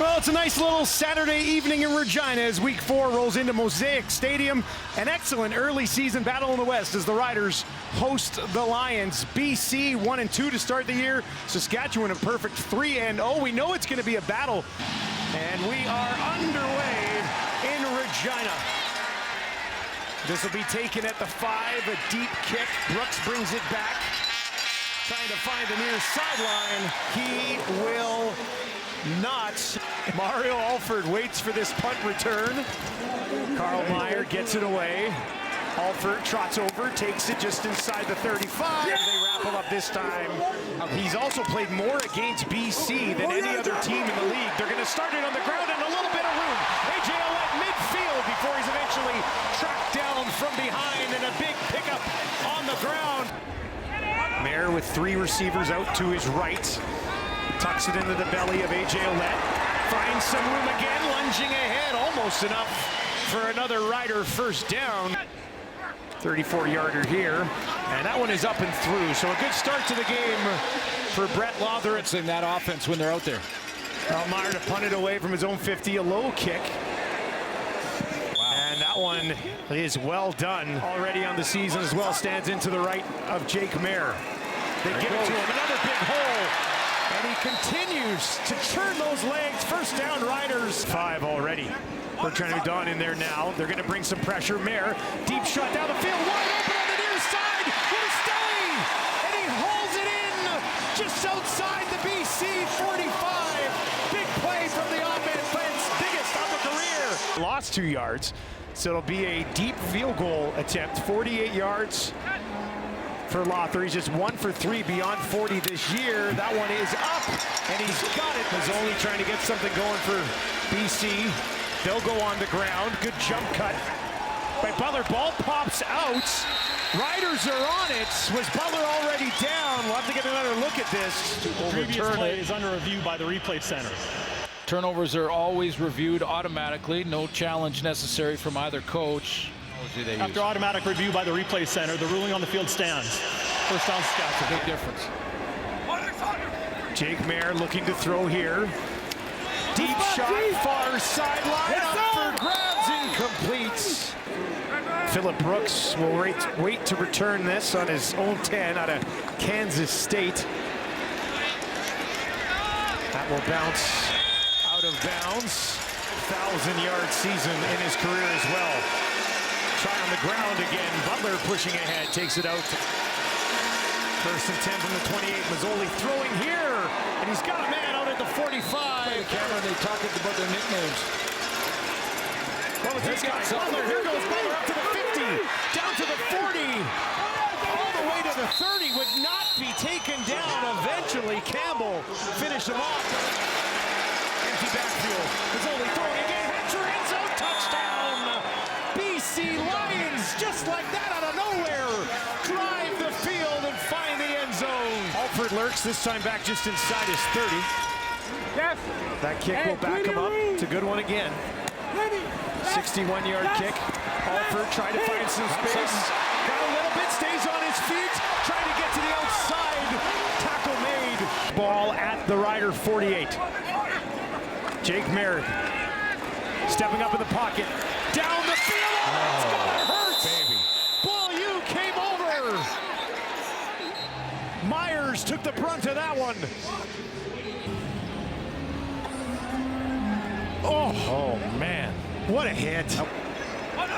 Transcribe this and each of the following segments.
Well, it's a nice little Saturday evening in Regina as Week 4 rolls into Mosaic Stadium. An excellent early season battle in the West as the Riders host the Lions. BC 1-2 to start the year. Saskatchewan a perfect 3-0. We know it's going to be a battle, and we are underway in Regina. This will be taken at the 5, a deep kick. Brooks brings it back, trying to find the near sideline. He will not. Mario Alford waits for this punt return. Carl Meyer gets it away. Alford trots over, takes it just inside the 35. They wrap him up this time. He's also played more against BC than any other team in the league. They're going to start it on the ground and a little bit of room. AJ Ouellette midfield before he's eventually tracked down from behind, and a big pickup on the ground. Mayer with 3 receivers out to his right. Tucks it into the belly of AJ Ouellette. Finds some room again, lunging ahead, almost enough for another Rider first down. 34-yarder here, and that one is up and through. So a good start to the game for Brett Lawther. It's in that offense when they're out there. Meyer to punt it away from his own 50, a low kick. Wow. And that one is well done. Already on the season as well, stands into the right of Jake Mayer. They give it to him, another big hole. And he continues to churn those legs. First down, Riders. 5 already. Bertrand Hudon in there now. They're going to bring some pressure. Mayer, deep shot down the field, wide open on the near side. Interstelli, and he hauls it in just outside the BC 45. Big play from the offense, biggest of the career. Lost 2 yards, so it'll be a deep field goal attempt. 48 yards. For Lawther, he's just 1 for 3 beyond 40 this year. That one is up, and he's got it. Mazzoli trying to get something going for BC. They'll go on the ground. Good jump cut by Butler. Ball pops out. Riders are on it. Was Butler already down? We'll have to get another look at this. Previous play is under review by the replay center. Turnovers are always reviewed automatically. No challenge necessary from either coach. After automatic review by the replay center, the ruling on the field stands. First down, Saskatchewan. Big difference. Jake Mayer looking to throw here. Deep shot, far sideline, up for grabs, incomplete. Phillip Brooks will wait to return this on his own 10 out of Kansas State. That will bounce out of bounds. 1,000-yard season in his career as well. Try on the ground again. Butler pushing ahead, takes it out. First and 10 from the 28. Mazzoli throwing here, and he's got a man out at the 45. Cameron, they talked about their nicknames. What was this guy? Butler, here goes Butler up to the 50, down to the 40, all the way to the 30. Would not be taken down. Eventually, Campbell finished him off. Empty backfield. Mazzoli throwing again. Hencher end zone touchdown. BC Lions, just like that out of nowhere, drive the field and find the end zone. Alford lurks, this time back just inside his 30. Yes. That kick will back him up. It's a good one again. 61-yard kick. Alford trying to find some space. Got a little bit, stays on his feet, trying to get to the outside. Tackle made. Ball at the Rider 48. Jake Mayer stepping up in the pocket. Down the field, it's gonna hurt! Baby. Ball U came over! Myers took the brunt of that one. Oh man, what a hit.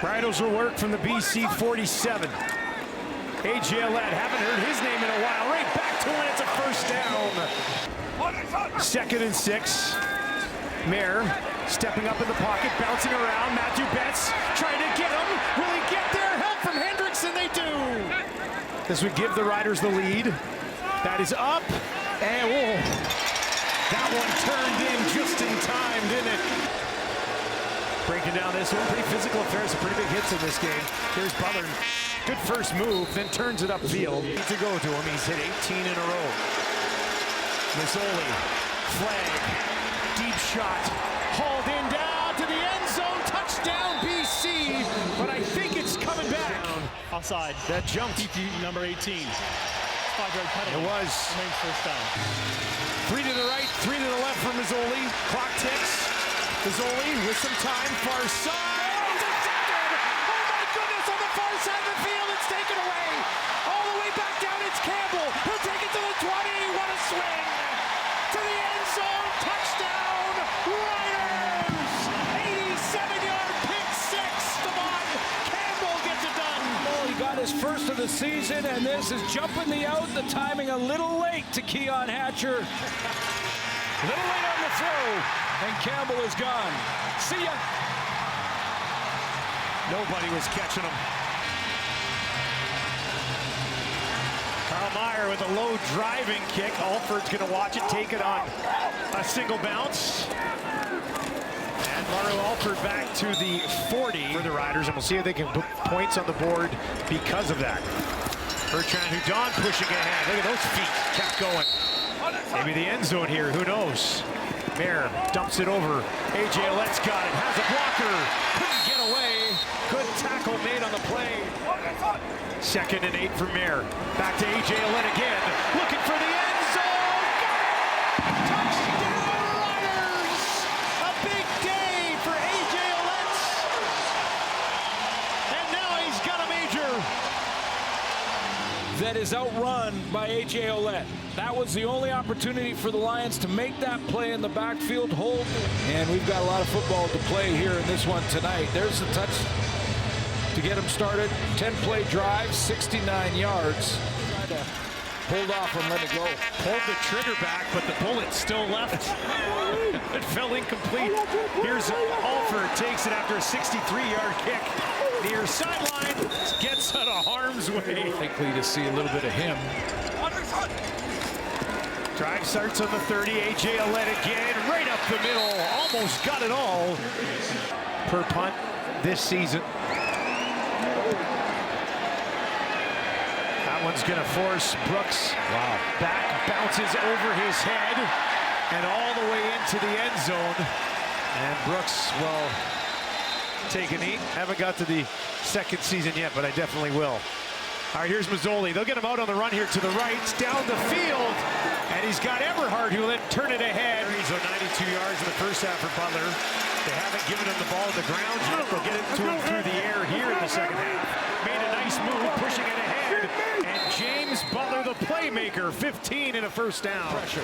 Riders will work from the BC 47. AJ Ouellette, haven't heard his name in a while. Right back to it, it's a first down. 2nd and 6. Mayer stepping up in the pocket, bouncing around. Matthew Betts trying to get him. Will he get there? Help from Hendrickson, they do. This would give the Riders the lead. That is up, and whoa. That one turned in just in time, didn't it? Breaking down this one, pretty physical affair, some pretty big hits in this game. Here's Butler, good first move, then turns it upfield. To go to him, he's hit 18 in a row. Mazzoli, flag, deep shot, hauled in down to the end zone, touchdown BC, but I think it's coming back. Offside. That jumped. Number 18. 5-yard penalty. It was. First down. 3 to the right, 3 to the left for Mazzoli. Clock ticks. Mazzoli with some time, far side. Intercepted! Oh my goodness, on the far side of the field, it's taken away. All the way back down, it's Campbell. He'll take it to the 20. What a swing! To the end zone, touchdown, Riders! 87-yard pick six. Devon Campbell gets it done. Oh, he got his first of the season, and this is jumping the out. The timing a little late to Keon Hatcher. Little late on the throw, and Campbell is gone. See ya. Nobody was catching him. Carl Meyer with a low driving kick. Alford's going to watch it, take it on a single bounce. And Mario Alford back to the 40 for the Riders, and we'll see if they can put points on the board because of that. Bertrand Hudon pushing ahead. Look at those feet, kept going. Maybe the end zone here, who knows? Mayer dumps it over. A.J. Ouellette's got it, has a blocker. Couldn't get away. Good tackle made on the play. 2nd and 8 for Mayer. Back to A.J. Ouellette again. Looking for the end zone. Got it! Touchdown Riders! A big day for A.J. Ouellette. And now he's got a major. That is outrun by A.J. Ouellette. That was the only opportunity for the Lions to make that play in the backfield, hold. And we've got a lot of football to play here in this one tonight. There's the touch to get him started. 10-play drive, 69 yards. Tried to hold off and let it go. Pulled the trigger back, but the bullet still left. It fell incomplete. Here's Alford, takes it after a 63-yard kick. Near sideline, gets out of harm's way. Likely to see a little bit of him. Drive starts on the 30. A.J. Ouellette again, right up the middle. Almost got it all per punt this season. That one's going to force Brooks. Wow. Back, bounces over his head, and all the way into the end zone. And Brooks will take a knee. Haven't got to the 2nd season yet, but I definitely will. All right, here's Mazzoli. They'll get him out on the run here to the right, down the field, and he's got Eberhard, who will then turn it ahead. He's on 92 yards in the first half for Butler. They haven't given him the ball on the ground yet. They'll get it to him through the air here in the second half. Made a nice move, pushing it ahead, and James Butler, the playmaker, 15 and a first down. Pressure.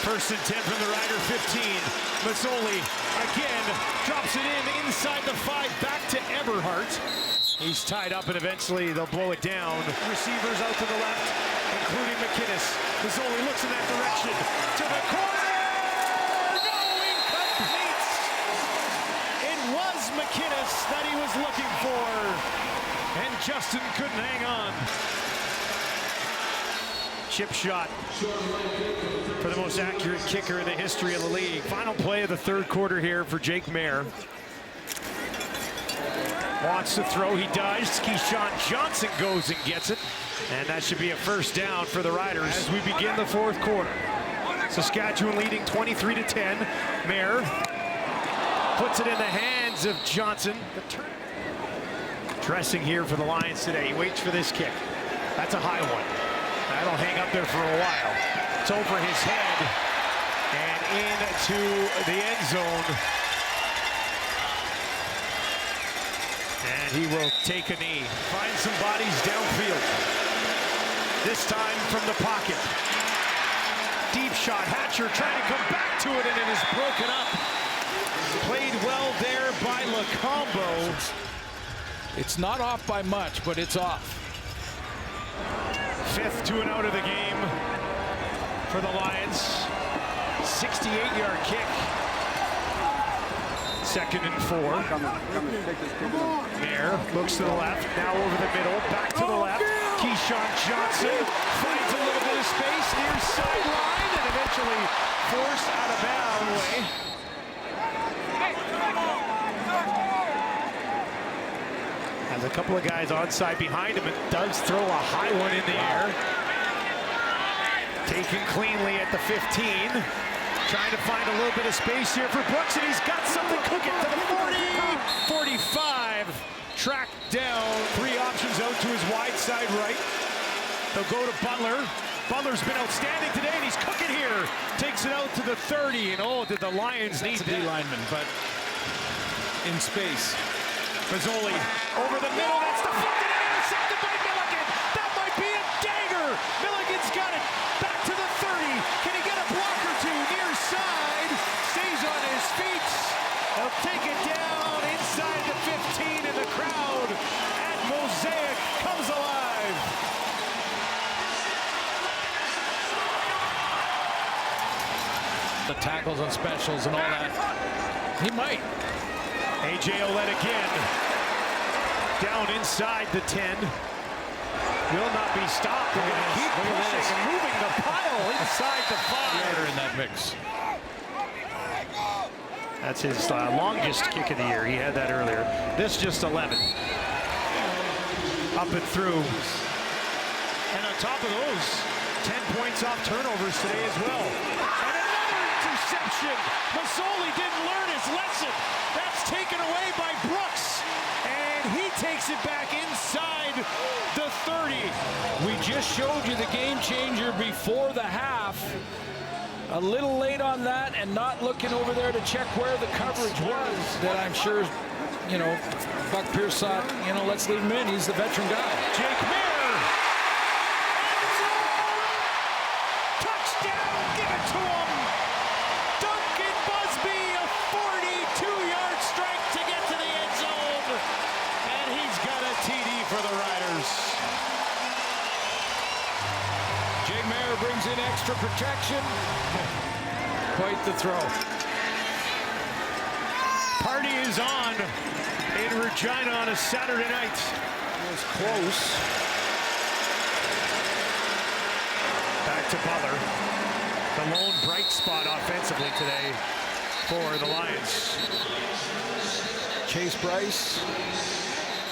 1st and 10 from the Rider 15. Mazzoli again drops it in inside the 5, back to Eberhard. He's tied up, and eventually they'll blow it down. Receivers out to the left, including McInnes. Mazzoli looks in that direction. To the corner! No, incomplete! It was McInnes that he was looking for, and Justin couldn't hang on. Chip shot for the most accurate kicker in the history of the league. Final play of the 3rd quarter here for Jake Mayer. Wants to throw, he does. Keyshawn Johnson goes and gets it. And that should be a first down for the Riders as we begin the 4th quarter. Saskatchewan leading 23-10. Mayer puts it in the hands of Johnson. Dressing here for the Lions today. He waits for this kick. That's a high one. That'll hang up there for a while. It's over his head and into the end zone. And he will take a knee. Find some bodies downfield. This time from the pocket. Deep shot. Hatcher trying to come back to it, and it is broken up. Played well there by Lacombo. It's not off by much, but it's off. 5th to and out of the game for the Lions. 68-yard kick. 2nd and 4. Mayer looks to the left, now over the middle, back to the left. Keyshawn Johnson finds a little bit of space near sideline and eventually forced out of bounds. Has a couple of guys onside behind him and does throw a high one in the air. Taken cleanly at the 15. Trying to find a little bit of space here for Brooks, and he's got something cooking to the 40, 45. Tracked down. 3 options out to his wide side right. They'll go to Butler. Butler's been outstanding today, and he's cooking here. Takes it out to the 30, and oh, did the Lions need That's a D lineman, but in space. Mazzoli over the middle. That's deflected and intercepted by Milligan. That might be a dagger. Milligan's got it. Back to the 30. Can he get a block or two? Near side. Stays on his feet. They'll take it down inside the 15, and the crowd at Mosaic comes alive. The tackles on specials and all that. He might. A.J. Ouellette again. Down inside the 10. Will not be stopped. They're going to keep pushing and moving the pile inside the 5. They're in that mix. That's his longest kick of the year. He had that earlier. This just 11. Up and through. And on top of those, 10 points off turnovers today as well. And another interception. Mosaic didn't learn his lesson. That's taken away by Brooks. And he takes it back inside the 30. We just showed you the game changer before the half. A little late on that and not looking over there to check where the coverage was. That I'm sure, you know, Buck Pierce thought, you know, let's leave him in. He's the veteran guy. Jake Mayer. Touchdown. Give it to him. Duncan Busby, a 42-yard strike to get to the end zone. And he's got a TD for the Riders. Jake Mayer brings in extra protection. Quite the throw. Party is on in Regina on a Saturday night. It was close. Back to Butler. The lone bright spot offensively today for the Lions. Chase Bryce,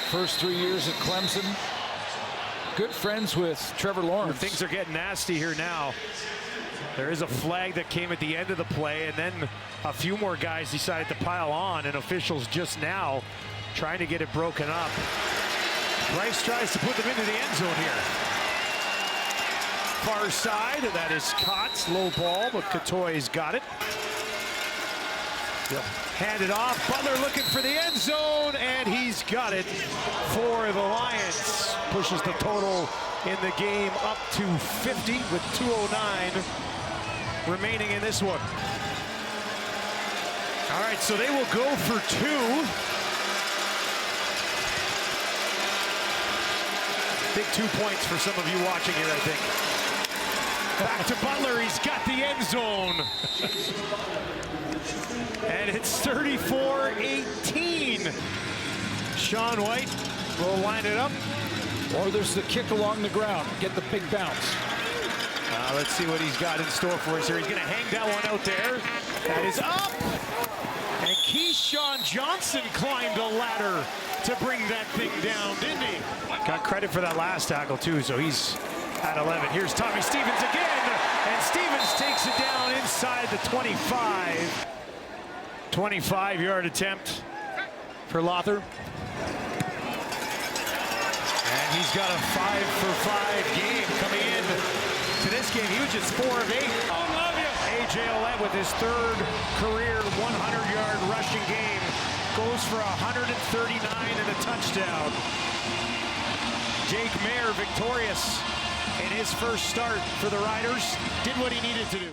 first 3 years at Clemson. Good friends with Trevor Lawrence. Things are getting nasty here now. There is a flag that came at the end of the play, and then a few more guys decided to pile on, and officials just now trying to get it broken up. Bryce tries to put them into the end zone here. Far side, that is caught. Low ball, but Katoy's got it. Hand it off. Butler looking for the end zone, and he's got it for the Lions. Pushes the total in the game up to 50 with 2:09 remaining in this one. All right, so they will go for 2. Big 2 points for some of you watching it, I think. Back to Butler, he's got the end zone. And it's 34-18. Sean White will line it up. Or there's the kick along the ground. Get the big bounce. Let's see what he's got in store for us here. He's going to hang that one out there. That is up. And Keyshawn Johnson climbed a ladder to bring that thing down, didn't he? Got credit for that last tackle, too, so he's at 11. Here's Tommy Stevens again. And Stevens takes it down inside the 25. 25-yard attempt for Lothar. And he's got a 5-for-5 game coming in to this game. He was just 4 of 8. A.J. Ouellette with his 3rd career 100-yard rushing game goes for 139 and a touchdown. Jake Mayer victorious in his first start for the Riders. Did what he needed to do.